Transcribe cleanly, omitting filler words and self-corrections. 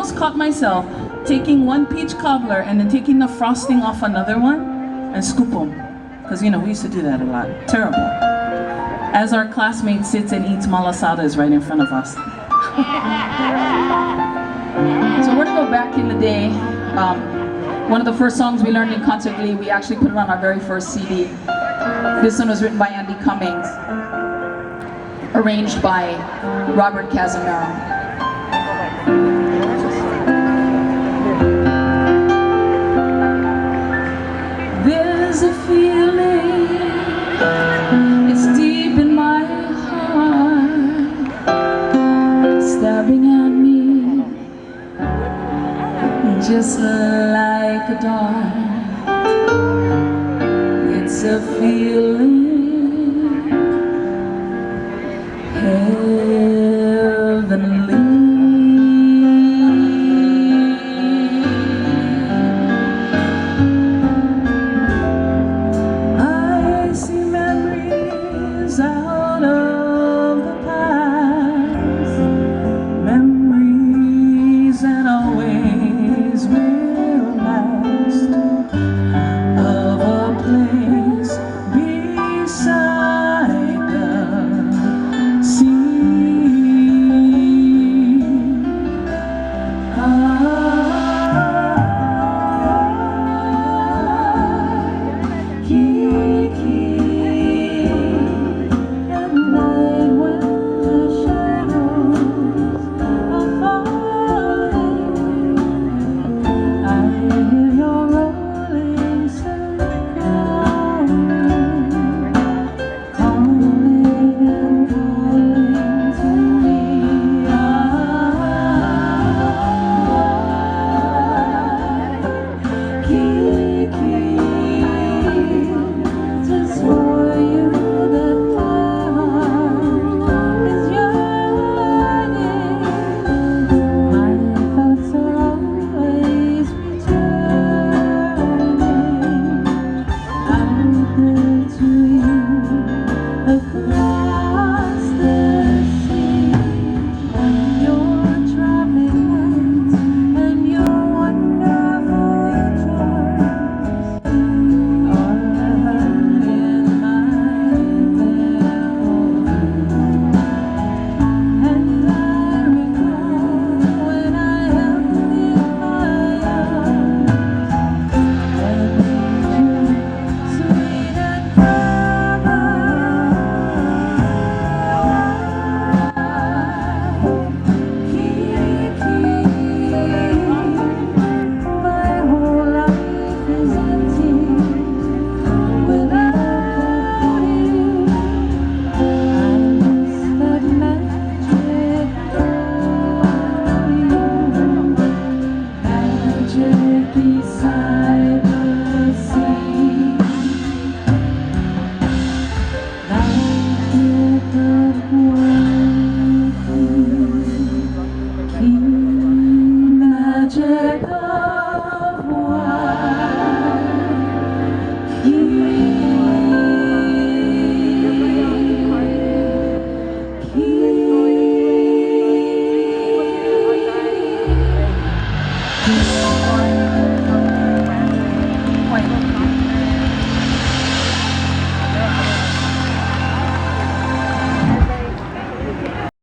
almost caught myself taking one peach cobbler and then taking the frosting off another one and scoop them. Because, you know, we used to do that a lot. Terrible. As our classmate sits and eats malasadas right in front of us. So we're gonna go back in the day. One of the first songs we learned in Concert Glee, we actually put it on our very first CD. This one was written by Andy Cummings, arranged by Robert Casimiro. There's a feeling, it's deep in my heart, stabbing at me, just like a dart. It's a feeling